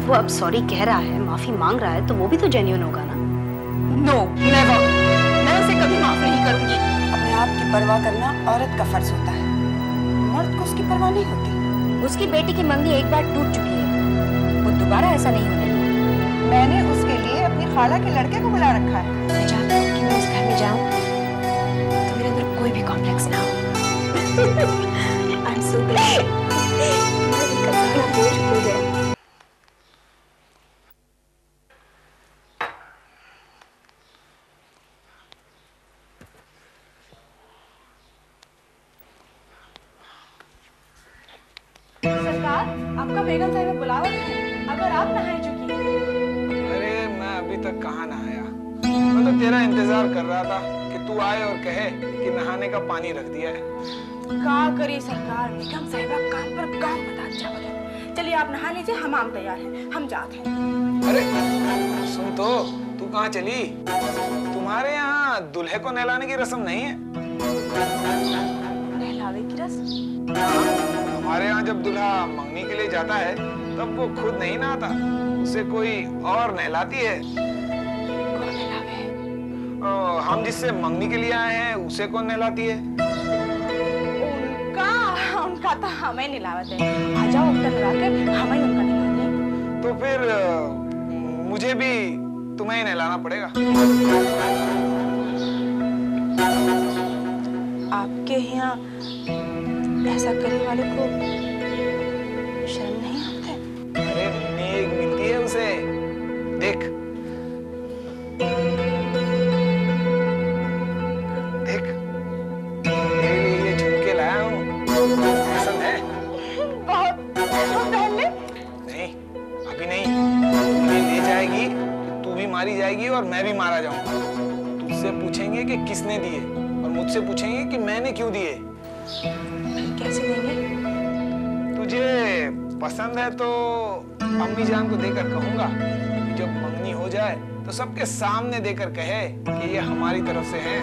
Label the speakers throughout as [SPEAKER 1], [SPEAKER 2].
[SPEAKER 1] वो अब सॉरी कह रहा है, माफी मांग रहा है, तो वो भी तो जेन्युइन होगा ना?
[SPEAKER 2] नो नेवर, मैं उसे कभी माफ नहीं करूंगी।
[SPEAKER 3] अपने आप की परवाह करना औरत का फर्ज होता है, मर्द को उसकी परवाह नहीं होती।
[SPEAKER 4] उसकी बेटी की मंगनी एक बार टूट चुकी है, वो दोबारा ऐसा नहीं होने देगा।
[SPEAKER 3] मैंने उसके लिए अपनी खाला के लड़के को बुला रखा है।
[SPEAKER 4] मैं चाहती हूँ कि मैं इस घर में जाऊँ तो मेरे अंदर कोई भी कॉम्प्लेक्स ना हो। आई एम सो ग्लैड मेरा दिल का सारा बोझ उतर गया।
[SPEAKER 2] सरकार, आपका बेगम साहिबा बुलावत है, अगर आप नहाए चुकी हैं।
[SPEAKER 5] अरे मैं अभी तक कहाँ नहाया, मैं तो तेरा इंतजार कर रहा था कि तू आए और कहे कि नहाने का पानी रख दिया है।
[SPEAKER 2] का करी सरकार, बेगम साहिबा काम पर काम बता जावत है। चलिए आप नहा लीजिए, हमाम तैयार है, हम जाते हैं।
[SPEAKER 5] अरे सुन तो, तू कहाँ चली? तुम्हारे यहाँ दूल्हे को नहलाने की रस्म नहीं है?
[SPEAKER 2] नहलावे की रस्म?
[SPEAKER 5] हमारे यहाँ जब दूल्हा मंगनी के लिए जाता है तब वो खुद नहीं नहाता, उसे कोई और नहलाती है।
[SPEAKER 2] कौन नहलावे?
[SPEAKER 5] हम जिससे मंगनी के लिए आए हैं उसे कौन नहलाती है?
[SPEAKER 2] उनका तो हमें नहलावत है। आ जाओ उल्टा लगा के हमें उनका नहलाते हैं।
[SPEAKER 5] तो फिर मुझे भी तुम्हें ही नहलाना पड़ेगा।
[SPEAKER 2] आपके यहाँ ऐसा करने वाले को शर्म नहीं आती?
[SPEAKER 5] अरे नेक मिलती है उसे, देख देख, तेरे लिए ये झुमके लाया हूँ, पसंद है?
[SPEAKER 2] बहुत पहन ले।
[SPEAKER 5] नहीं अभी नहीं, तू मुझे ले जाएगी तो तू भी मारी जाएगी और मैं भी मारा जाऊंगा। तुझसे पूछेंगे कि किसने दिए और मुझसे पूछेंगे कि मैंने क्यों दिए।
[SPEAKER 2] कैसे देंगे?
[SPEAKER 5] तुझे पसंद है तो अम्मी जान को देकर कहूंगा कि जब मंगनी हो जाए तो सबके सामने देकर कहे कि ये हमारी तरफ से है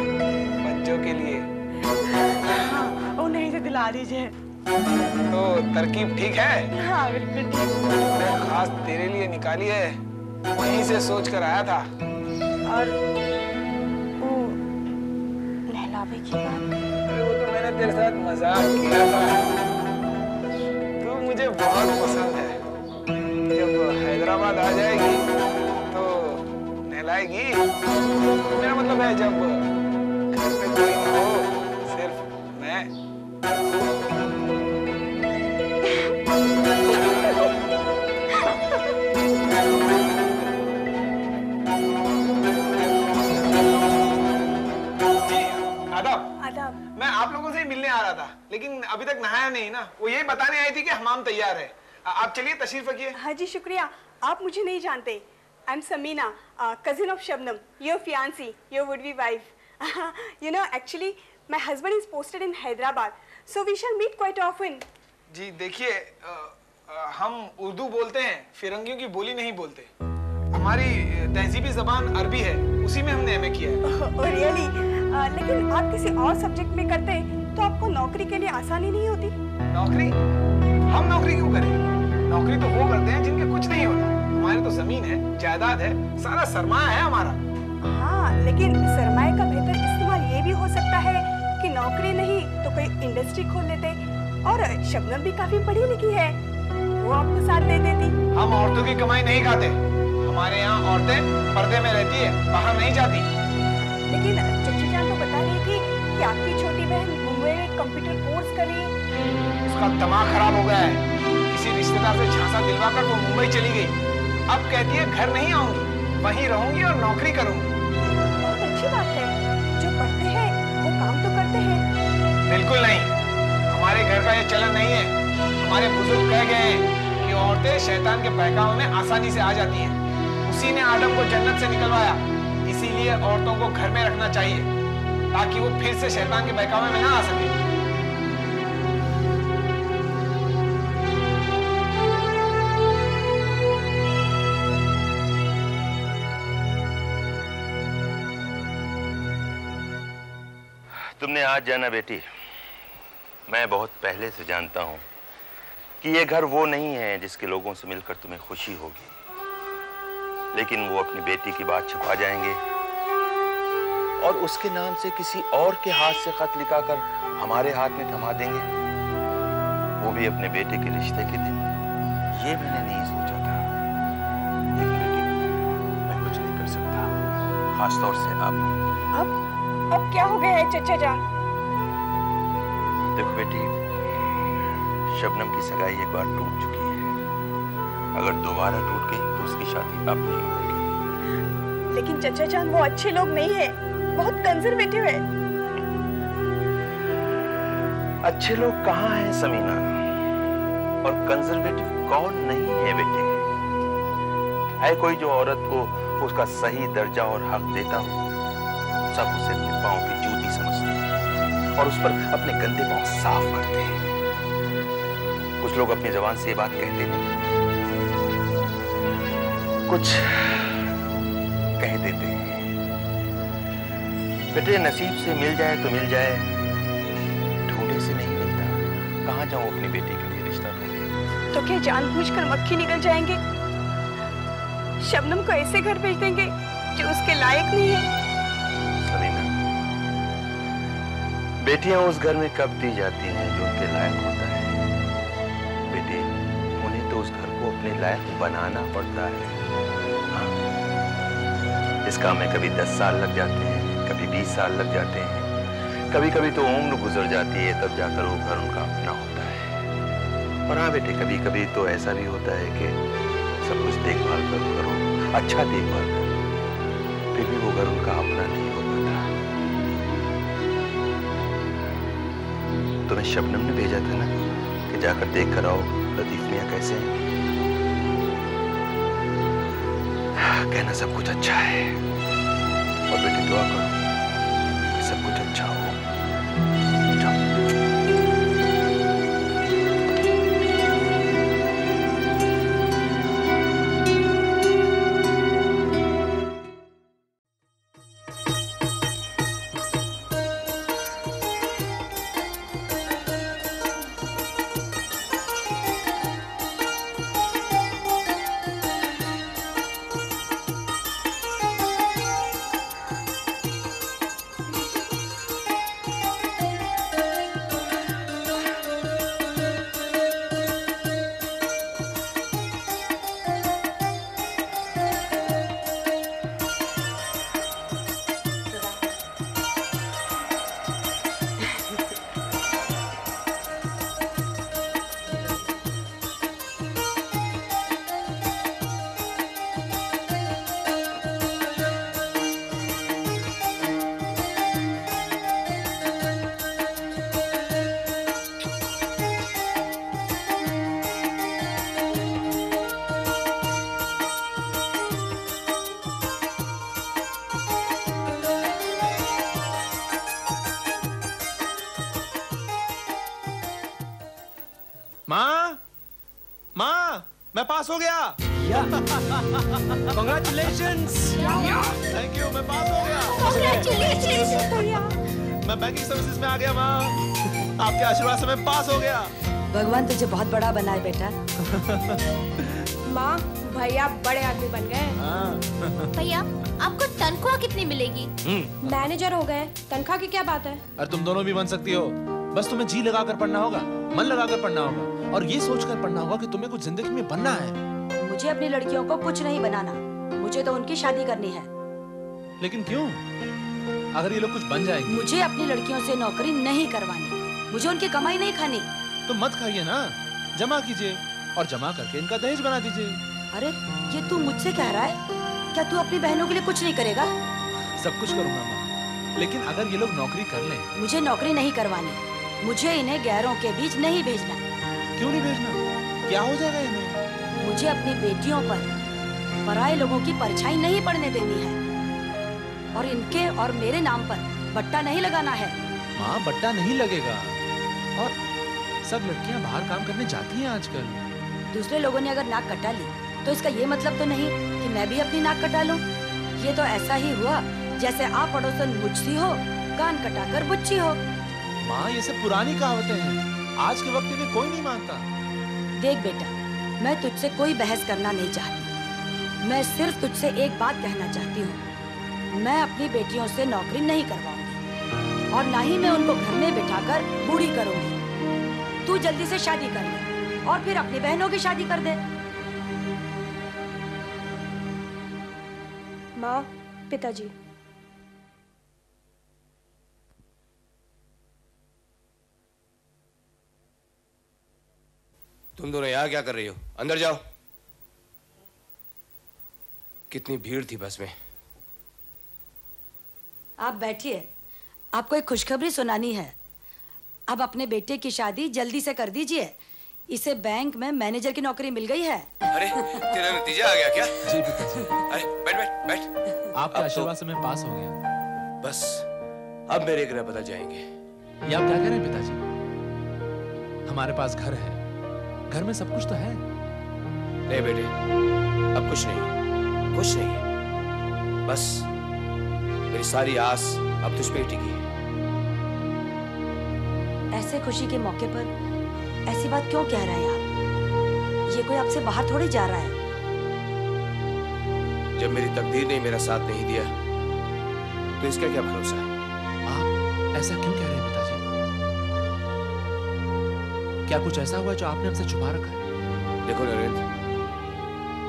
[SPEAKER 5] बच्चों के लिए।
[SPEAKER 2] हाँ, उन्हें से दिला दीजिए।
[SPEAKER 5] तो तरकीब ठीक है?
[SPEAKER 2] हाँ बिल्कुल ठीक।
[SPEAKER 5] मैंने खास तेरे लिए निकाली है, वहीं से सोच कर आया था।
[SPEAKER 2] और वो नहलावे की बात?
[SPEAKER 5] अरे वो तो मैंने तेरे साथ मजाक किया था। तू मुझे बहुत पसंद है, जब हैदराबाद आ जाएगी तो नहलाएगी। मेरा मतलब है जब घर पे कोई ना हो, सिर्फ मैं। मैं आप लोगों से ही मिलने आ रहा था, लेकिन अभी तक नहाया नहीं ना। वो यही बताने आई थी कि हमाम तैयार है। आप चलिए तशरीफ रखिए।
[SPEAKER 6] हाँ जी शुक्रिया। आप मुझे नहीं जानते, I am Samina, cousin of Shabnam, your fiancee, your would be wife. You know actually my husband is posted in Hyderabad, so we shall meet quite often.
[SPEAKER 5] जी देखिए, हम उर्दू बोलते हैं, फिरंगियों की बोली नहीं बोलते। हमारी तहजीबी जबान अरबी है, उसी में हमने एमए किया है।
[SPEAKER 6] रियली? लेकिन आप किसी और सब्जेक्ट में करते तो आपको नौकरी के लिए आसानी नहीं होती?
[SPEAKER 5] नौकरी? हम नौकरी क्यों करें? नौकरी तो वो करते हैं जिनके कुछ नहीं होता। हमारी तो जमीन है, जायदाद है, सारा सरमाया है हमारा।
[SPEAKER 6] हाँ, लेकिन सरमाए का बेहतर इस्तेमाल ये भी हो सकता है कि नौकरी नहीं तो कोई इंडस्ट्री खोल लेते। और शबनम भी काफी पढ़ी लिखी है, वो आपको साथ दे देती।
[SPEAKER 5] हम औरतों की कमाई नहीं खाते, हमारे यहाँ औरतें पर्दे में रहती है, बाहर नहीं जाती।
[SPEAKER 6] लेकिन चच्ची जान तो बता रही थी कि आपकी छोटी बहन मुंबई में कंप्यूटर कोर्स कर रही है।
[SPEAKER 5] उसका दिमाग खराब हो गया है, किसी रिश्तेदार से झांसा दिलवाकर वो मुंबई चली गई। अब कहती है घर नहीं आऊंगी, वहीं रहूंगी और नौकरी करूंगी।
[SPEAKER 6] बहुत अच्छी बात है, जो पढ़ते हैं वो काम तो करते हैं।
[SPEAKER 5] बिल्कुल नहीं, हमारे घर का ये चलन नहीं है। हमारे बुजुर्ग कह गए हैं कि औरतें शैतान के बहकावे में आसानी से आ जाती हैं। उसी ने आदम को जन्नत से निकलवाया, इसीलिए औरतों को घर में रखना चाहिए ताकि वो फिर से शैतान के बहकावे में ना आ सके।
[SPEAKER 7] तुमने आज जाना बेटी, मैं बहुत पहले से जानता हूं कि ये घर वो नहीं है जिसके लोगों से मिलकर तुम्हें खुशी होगी। लेकिन वो अपनी बेटी की बात छुपा जाएंगे और उसके नाम से किसी और के हाथ से खत लिखाकर हमारे हाथ में थमा देंगे, वो भी अपने बेटे के रिश्ते के दिन। ये मैंने नहीं सोचा था, लेकिन बेटी मैं कुछ नहीं कर सकता, खासतौर से
[SPEAKER 2] अब क्या हो गया है चचा जान?
[SPEAKER 7] देखो बेटी, शबनम की सगाई एक बार टूट चुकी है, अगर दोबारा टूट गई तो उसकी शादी अब नहीं होगी।
[SPEAKER 2] लेकिन चचा जान वो अच्छे लोग नहीं है, बहुत कंजर्वेटिव है।
[SPEAKER 7] अच्छे लोग कहाँ हैं समीना, और कंजर्वेटिव कौन नहीं है बेटे? है कोई जो औरत को उसका सही दर्जा और हक देता हो? सब उसे अपने पांव की जूती समझते हैं और उस पर अपने गंदे पांव साफ करते हैं। कुछ लोग अपनी जुबान से ये बात कहते नहीं, कुछ कह देते हैं। बेटे नसीब से मिल जाए तो मिल जाए, ढूंढे से नहीं मिलता। कहाँ जाऊं अपनी बेटी के लिए रिश्ता ढूंढने?
[SPEAKER 6] तो क्या जानबूझकर मक्खी निकल जाएंगे? शबनम को ऐसे घर भेज देंगे जो उसके लायक नहीं है?
[SPEAKER 7] समीना, बेटियां उस घर में कब दी जाती हैं जो उनके लायक होता है? बेटे, उन्हें तो उस घर को अपने लायक बनाना पड़ता है। हाँ, इस काम में कभी 10 साल लग जाते हैं, कभी 20 साल लग जाते हैं, कभी कभी तो उम्र गुजर जाती है, तब जाकर वो घर उनका अपना होता है। और हाँ बेटे, कभी कभी तो ऐसा भी होता है कि सब कुछ देखभाल करो, अच्छा देखभाल करो, फिर भी वो घर उनका अपना नहीं हो पाता। तुम्हें शबनम ने भेजा था ना कि जाकर देख कर आओ लतीफ मियां कैसे हैं। कहना सब कुछ अच्छा है, और बेटी दुआ करो कि सब कुछ अच्छा हो।
[SPEAKER 8] मैं पास हो गया। Congratulations! Thank you, मैं पास हो गया। मैं बैंकिंग सर्विसेज में आ गया माँ। आपके आशीर्वाद से मैं पास हो गया।
[SPEAKER 3] भगवान तुझे बहुत बड़ा बनाए बेटा।
[SPEAKER 4] माँ, भैया बड़े आदमी बन गए।
[SPEAKER 9] भैया, आपको तनख्वाह कितनी मिलेगी?
[SPEAKER 4] मैनेजर हो गए, तनख्वाह की क्या बात है?
[SPEAKER 8] अरे तुम दोनों भी बन सकती हो, बस तुम्हें जी लगाकर पढ़ना होगा, मन लगाकर पढ़ना होगा, और ये सोचकर पढ़ना होगा कि तुम्हें कुछ जिंदगी में बनना है।
[SPEAKER 3] मुझे अपनी लड़कियों को कुछ नहीं बनाना, मुझे तो उनकी शादी करनी है।
[SPEAKER 8] लेकिन क्यों? अगर ये लोग कुछ बन जाएंगे?
[SPEAKER 3] मुझे अपनी लड़कियों से नौकरी नहीं करवानी, मुझे उनकी कमाई नहीं खानी।
[SPEAKER 8] तो मत खाइए ना, जमा कीजिए और जमा करके इनका दहेज बना दीजिए।
[SPEAKER 3] अरे ये तू मुझसे कह रहा है? क्या तू अपनी बहनों के लिए कुछ नहीं करेगा?
[SPEAKER 8] सब कुछ करूंगा माँ, लेकिन अगर ये लोग नौकरी कर लें?
[SPEAKER 3] मुझे नौकरी नहीं करवानी, मुझे इन्हें गैरों के बीच नहीं भेजना।
[SPEAKER 8] क्यों नहीं भेजना? क्या हो जाएगा इन्हें?
[SPEAKER 3] मुझे अपनी बेटियों पर पराये लोगों की परछाई नहीं पड़ने देनी है, और इनके और मेरे नाम पर बट्टा नहीं लगाना है।
[SPEAKER 8] माँ, बट्टा नहीं लगेगा, और सब लड़कियां बाहर काम करने जाती हैं आजकल।
[SPEAKER 3] दूसरे लोगों ने अगर नाक कटा ली तो इसका ये मतलब तो नहीं कि मैं भी अपनी नाक कटा लूं। ये तो ऐसा ही हुआ जैसे आप पड़ोसन मुझसी हो, कान कटाकर बुच्ची हो।
[SPEAKER 8] माँ, ये सब पुरानी कहावतें हैं, आज के वक्त में कोई नहीं मानता।
[SPEAKER 3] देख बेटा, मैं तुझसे कोई बहस करना नहीं चाहती, मैं सिर्फ तुझसे एक बात कहना चाहती हूँ, मैं अपनी बेटियों से नौकरी नहीं करवाऊंगी और ना ही मैं उनको घर में बिठाकर बूढ़ी करूंगी। तू जल्दी से शादी कर ले और फिर अपनी बहनों की शादी कर दे।
[SPEAKER 4] माँ, पिताजी।
[SPEAKER 10] तुम दोनों यहाँ क्या कर रही हो? अंदर जाओ। कितनी भीड़ थी बस में।
[SPEAKER 3] आप बैठिए, आपको एक खुशखबरी सुनानी है। अब अपने बेटे की शादी जल्दी से कर दीजिए। इसे बैंक में मैनेजर की नौकरी मिल गई है।
[SPEAKER 10] अरे तेरा नतीजा आ गया क्या?
[SPEAKER 8] जी पिताजी।
[SPEAKER 10] अरे बैठ बैठ बैठ।
[SPEAKER 8] आपके आशीर्वाद से मैं पास हो गया।
[SPEAKER 10] बस अब मेरे ग्रह बदल जाएंगे।
[SPEAKER 8] ये आप क्या कह रहे हैं पिताजी? हमारे पास घर है, घर में सब कुछ तो है।
[SPEAKER 10] नहीं बेटे, अब कुछ नहीं, कुछ नहीं। बस मेरी सारी आस अब तुझ पे ही टिकी है।
[SPEAKER 3] ऐसे खुशी के मौके पर ऐसी बात क्यों कह रहे हैं आप? ये कोई आपसे बाहर थोड़ी जा रहा है।
[SPEAKER 10] जब मेरी तकदीर ने मेरा साथ नहीं दिया तो इसका क्या भरोसा है?
[SPEAKER 8] आप ऐसा क्यों कह रहे हैं पिताजी? क्या कुछ ऐसा हुआ जो आपने हमसे छुपा रखा है?
[SPEAKER 10] देखो नरेंद्र,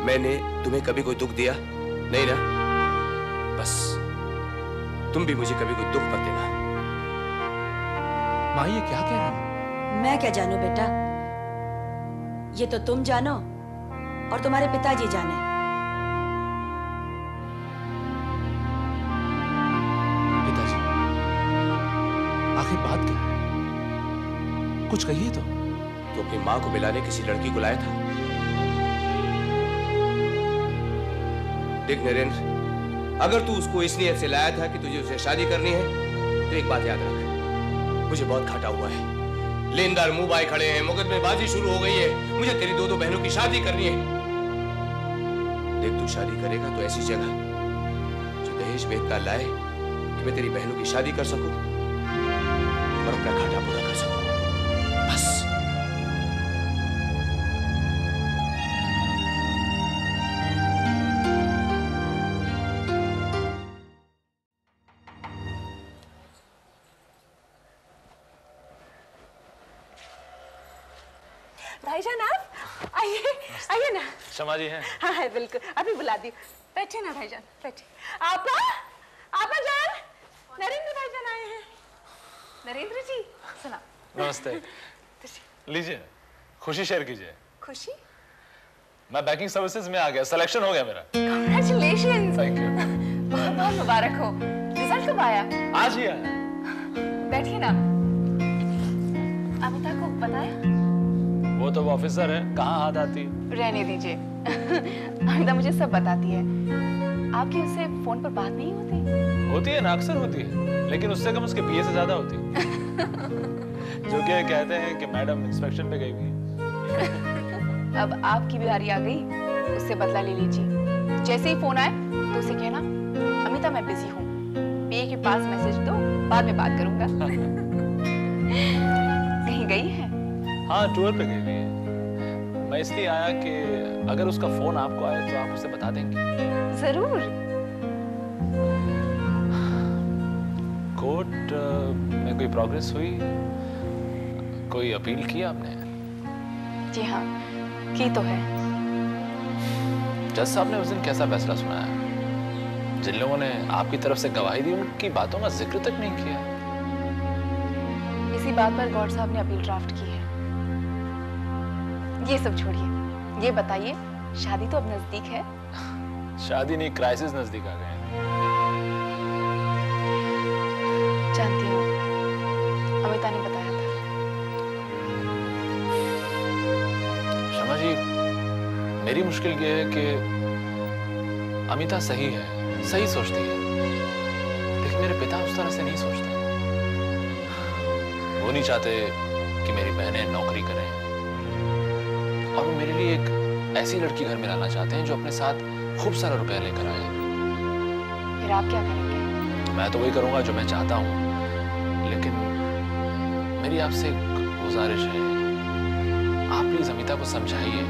[SPEAKER 10] मैंने तुम्हें कभी कोई दुख दिया नहीं ना? बस तुम भी मुझे कभी कोई दुख मत देना।
[SPEAKER 8] माँ ये क्या कह रहे हैं?
[SPEAKER 3] मैं क्या जानू बेटा, ये तो तुम जानो और तुम्हारे पिताजी जाने।
[SPEAKER 8] पिताजी आखिर बात क्या है? कुछ कहिए तो।
[SPEAKER 10] तो अपनी माँ को मिलाने किसी लड़की को लाया था। देख नरेंद्र, अगर तू उसको इस नियत से लाया था कि तुझे उससे शादी करनी है तो एक बात याद रख, मुझे बहुत घाटा हुआ है। लेनदार मुंह बाए खड़े हैं, मुकदमेबाजी शुरू हो गई है, मुझे तेरी दो बहनों की शादी करनी है। देख तू शादी करेगा तो ऐसी जगह जो दहेज में इतना लाए कि मैं तेरी बहनों की शादी कर सकूं और अपना घाटा पूरा कर सकूं। बस
[SPEAKER 2] भाईजान आप आइए, आइए ना।
[SPEAKER 11] शमा जी हैं?
[SPEAKER 2] हाँ है बिल्कुल, अभी बुला दी। बैठे ना भाईजान, बैठे। आपा, आपा जान, नरेंद्र भाईजान आए हैं। नरेंद्र जी, सुना।
[SPEAKER 11] नमस्ते। लीजिए, खुशी शेयर कीजिए।
[SPEAKER 2] खुशी?
[SPEAKER 11] मैं बैंकिंग सर्विसेज में आ गया, सिलेक्शन हो गया मेरा।
[SPEAKER 2] Congratulations।
[SPEAKER 11] Thank you.
[SPEAKER 2] बहुत बहुत मुबारक हो। रिजल्ट कब आया?
[SPEAKER 11] आज ही आया।
[SPEAKER 2] बैठिए ना। अमिता को बताया?
[SPEAKER 11] वो तो ऑफिसर है, कहाँ हाथ आती है।
[SPEAKER 2] रहने दीजिए। अमिता मुझे सब बताती है। आपकी उससे फोन पर बात नहीं होती?
[SPEAKER 11] होती है ना, अक्सर होती है, लेकिन उससे कम उसके पीए से ज्यादा होती है। जो कि कहते हैं कि मैडम इंस्पेक्शन पे गई हुई है।
[SPEAKER 2] अब आपकी भी बारी आ गई, उससे बदला ले लीजिए। जैसे ही फोन आए तो उसे कहना, अमिता मैं बिजी हूँ, पीए के पास मैसेज दो, बाद में बात करूंगा। कहीं गई है?
[SPEAKER 11] हाँ, टूर पे गई हुई है। मैं इसलिए आया कि अगर उसका फोन आपको आए तो आप उसे बता देंगे।
[SPEAKER 2] जरूर।
[SPEAKER 11] कोर्ट में कोई प्रोग्रेस हुई? कोई अपील की आपने?
[SPEAKER 2] जी हाँ, की तो है।
[SPEAKER 11] जज साहब ने उस दिन कैसा फैसला सुनाया? जिन लोगों ने आपकी तरफ से गवाही दी उनकी बातों का जिक्र तक नहीं किया।
[SPEAKER 2] इसी बात पर गौड़ साहब ने अपील ड्राफ्ट की है। ये सब छोड़िए, ये बताइए, शादी तो अब नजदीक है।
[SPEAKER 11] शादी नहीं, क्राइसिस नजदीक आ गए हैं।
[SPEAKER 2] जानती हूँ, अमिता ने बताया था।
[SPEAKER 11] शमा जी, मेरी मुश्किल ये है कि अमिता सही है, सही सोचती है, लेकिन मेरे पिता उस तरह से नहीं सोचते। वो नहीं चाहते कि मेरी बहनें नौकरी करें और वो मेरे लिए एक ऐसी लड़की घर में लाना चाहते हैं जो अपने साथ खूब सारा रुपया लेकर आए।
[SPEAKER 2] फिर आप क्या करेंगे?
[SPEAKER 11] मैं तो वही करूंगा जो मैं चाहता हूँ, लेकिन मेरी आपसे एक गुजारिश है, आप प्लीज अमिता को समझाइए,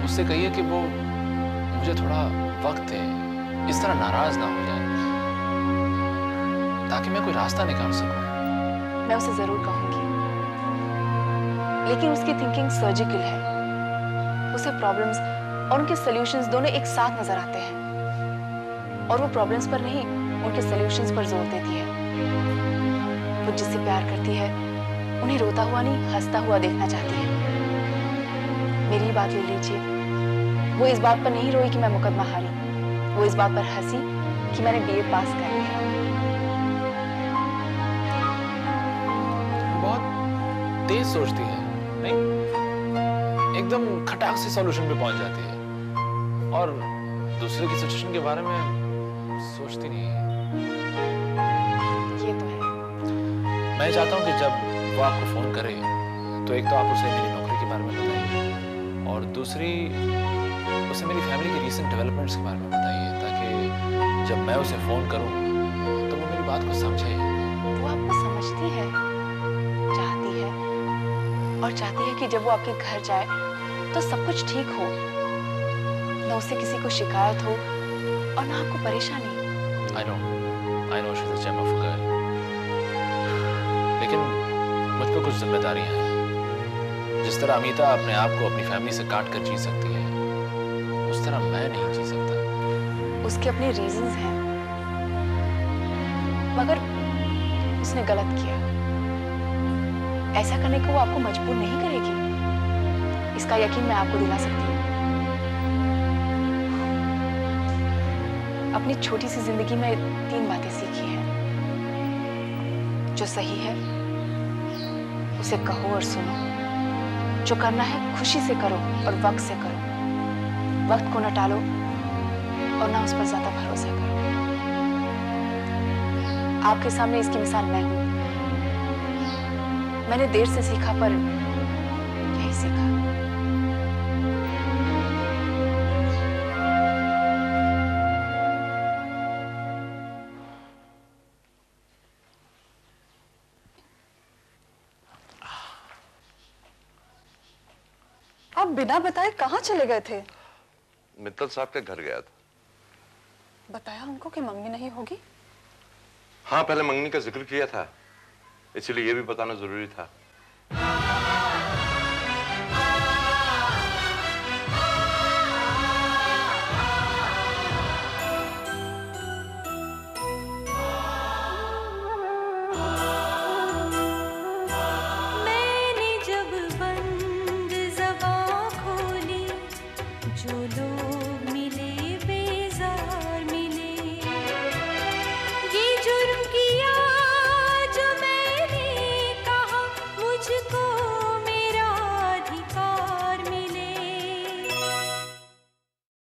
[SPEAKER 11] उससे कहिए कि वो मुझे थोड़ा वक्त दे, इस तरह नाराज ना हो जाए, ताकि मैं कोई रास्ता निकाल सकूं।
[SPEAKER 2] मैं उसे जरूर कहूंगी, लेकिन उसकी थिंकिंग सर्जिकल है। उसे प्रॉब्लम्स और उनके सॉल्यूशंस दोनों एक साथ नजर आते हैं, और वो प्रॉब्लम्स पर नहीं, उनके सॉल्यूशंस पर जोर देती है। वो जिससे प्यार करती है उन्हें रोता हुआ नहीं, हंसता हुआ देखना चाहती है। मेरी बात ले लीजिए, वो इस बात पर नहीं रोई कि मैं मुकदमा हारी, वो इस बात पर हंसी कि मैंने बीए पास कर लिया।
[SPEAKER 11] बहुत तेज सोचती है, नहीं? एकदम खटाक से सॉल्यूशन पे पहुंच जाती है, और दूसरे की सिचुएशन के बारे में सोचती नहीं है।
[SPEAKER 2] ये तो है।
[SPEAKER 11] मैं चाहता हूं कि जब वो आपको फोन करे तो एक तो आप उसे मेरी नौकरी के बारे में बताइए, और दूसरी उसे मेरी फैमिली की रीसेंट डेवलपमेंट्स के बारे में बताइए, ताकि जब मैं उसे फोन करूं तो वो मेरी बात को समझे।
[SPEAKER 2] वो आपको समझती है, चाहती है, और चाहती है कि जब वो आपके घर जाए तो सब कुछ ठीक हो, न उससे किसी को शिकायत हो और ना आपको परेशानी।
[SPEAKER 11] I know she's a gem of a girl. लेकिन मुझ पर कुछ जिम्मेदारियां हैं। जिस तरह अमीता अपने आप को अपनी फैमिली से काट कर जी सकती है, उस तरह मैं नहीं जी सकता।
[SPEAKER 2] उसके अपने रीजंस हैं, मगर उसने गलत किया। ऐसा करने को वो आपको मजबूर नहीं करेगी, इसका यकीन मैं आपको दिला सकती हूँ। अपनी छोटी सी जिंदगी में 3 बातें सीखी हैं। जो सही है उसे कहो और सुनो, जो करना है खुशी से करो और वक्त से करो, वक्त को न टालो और ना उस पर ज्यादा भरोसा करो। आपके सामने इसकी मिसाल मैं हूं। मैंने देर से सीखा, पर यही सीखा।
[SPEAKER 12] आप बिना बताए कहाँ चले गए थे?
[SPEAKER 7] मित्तल साहब के घर गया था।
[SPEAKER 12] बताया उनको कि मंगनी नहीं होगी?
[SPEAKER 7] हाँ, पहले मंगनी का जिक्र किया था, इसलिए ये भी बताना जरूरी था।
[SPEAKER 13] मुझको